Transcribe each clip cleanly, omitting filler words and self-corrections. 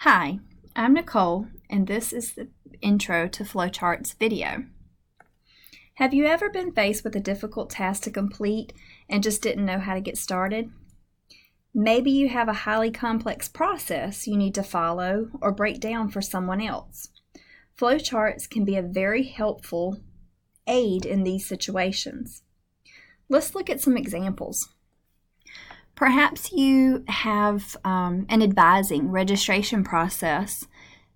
Hi, I'm Nicole, and this is the intro to Flowcharts video. Have you ever been faced with a difficult task to complete and just didn't know how to get started? Maybe you have a highly complex process you need to follow or break down for someone else. Flowcharts can be a very helpful aid in these situations. Let's look at some examples. Perhaps you have an advising registration process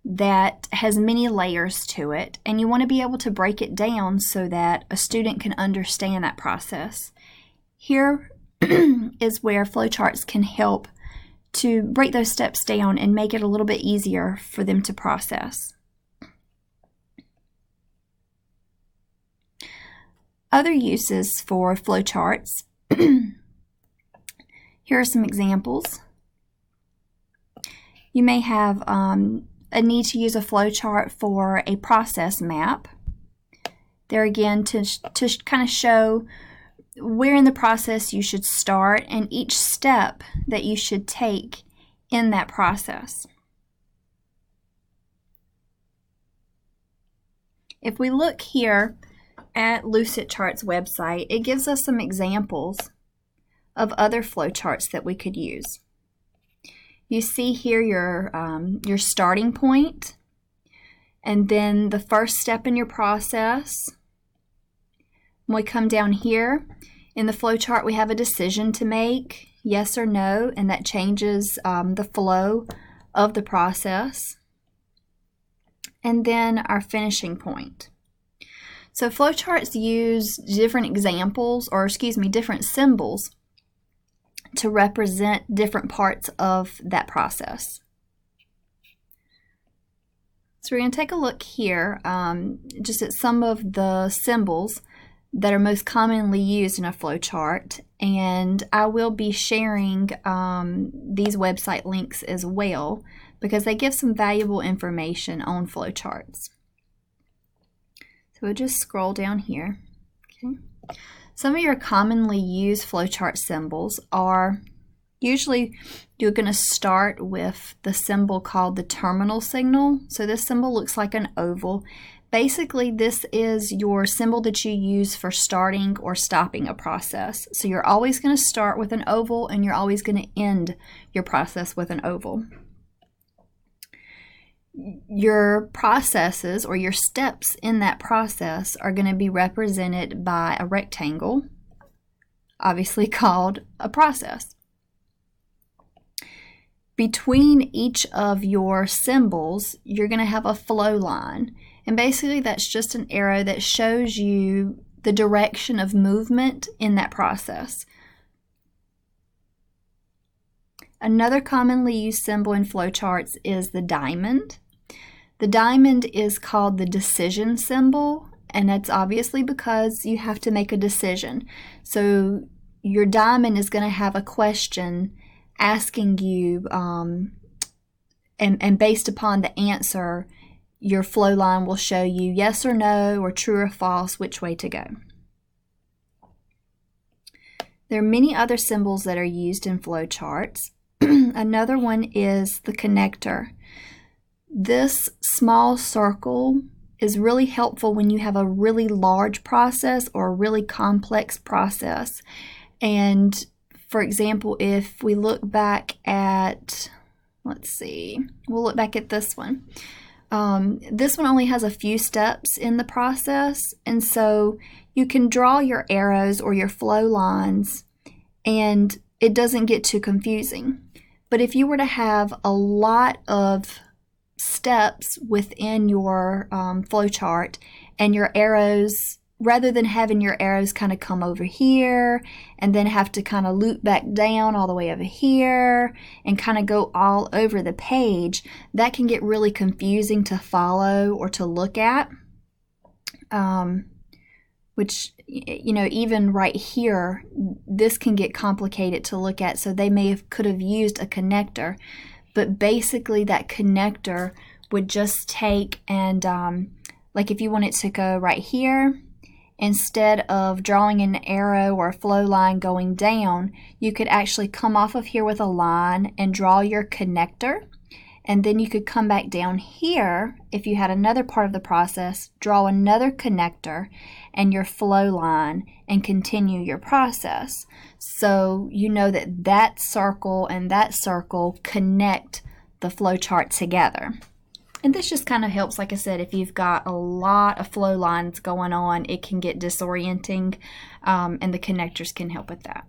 that has many layers to it, and you want to be able to break it down so that a student can understand that process. Here is where flowcharts can help to break those steps down and make it a little bit easier for them to process. Other uses for flowcharts. Here are some examples. You may have a need to use a flowchart for a process map. There again to kind of show where in the process you should start and each step that you should take in that process. If we look here at Flowcharts website, it gives us some examples of other flowcharts that we could use. You see here your starting point, and then the first step in your process. When we come down here in the flowchart, we have a decision to make, yes or no, and that changes the flow of the process. And then our finishing point. So flowcharts use different examples, or different symbols to represent different parts of that process. So we're going to take a look here just at some of the symbols that are most commonly used in a flowchart, and I will be sharing these website links as well because they give some valuable information on flowcharts. So we'll just scroll down here. Okay. Some of your commonly used flowchart symbols are, usually you're going to start with the symbol called the terminal signal. So this symbol looks like an oval. Basically, this is your symbol that you use for starting or stopping a process. So you're always going to start with an oval and you're always going to end your process with an oval. Your processes or your steps in that process are going to be represented by a rectangle, obviously called a process. Between each of your symbols, you're going to have a flow line, and basically that's just an arrow that shows you the direction of movement in that process. Another commonly used symbol in flowcharts is the diamond. The diamond is called the decision symbol, and that's obviously because you have to make a decision. So your diamond is going to have a question asking you, and based upon the answer, your flow line will show you yes or no, or true or false, which way to go. There are many other symbols that are used in flowcharts. Another one is the connector. This small circle is really helpful when you have a really large process or a really complex process. And for example, if we look back at, we'll look back at this one. This one only has a few steps in the process, and so you can draw your arrows or your flow lines and it doesn't get too confusing. But if you were to have a lot of steps within your flowchart and your arrows, rather than having your arrows kind of come over here and then have to kind of loop back down all the way over here and kind of go all over the page, that can get really confusing to follow or to look at, which, you know, even right here, this can get complicated to look at. So they could have used a connector, but basically that connector would just take and like if you wanted to go right here, instead of drawing an arrow or a flow line going down, you could actually come off of here with a line and draw your connector And then you could come back down here if you had another part of the process, draw another connector and your flow line and continue your process. So you know that that circle and that circle connect the flowchart together. And this just kind of helps, like I said, if you've got a lot of flow lines going on, it can get disorienting, and the connectors can help with that.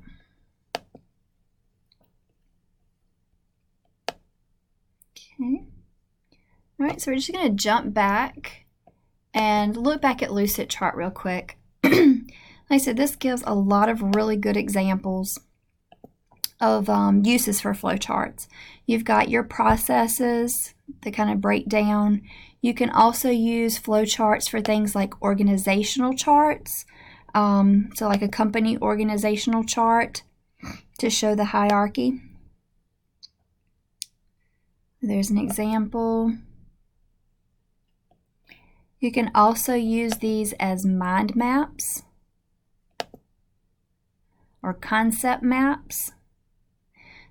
Okay. All right, so we're just going to jump back and look back at Lucidchart real quick. Like I said, this gives a lot of really good examples of uses for flowcharts. You've got your processes that kind of break down. You can also use flowcharts for things like organizational charts. So like a company organizational chart to show the hierarchy. There's an example. You can also use these as mind maps or concept maps.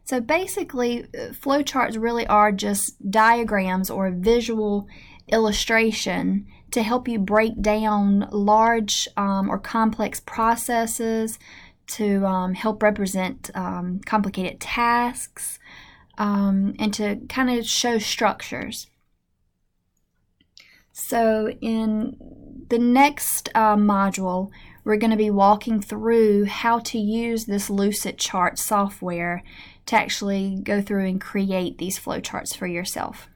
So basically, flowcharts really are just diagrams or a visual illustration to help you break down large or complex processes, to help represent complicated tasks, and to kind of show structures. So in the next module, we're going to be walking through how to use this Lucidchart software to actually go through and create these flowcharts for yourself.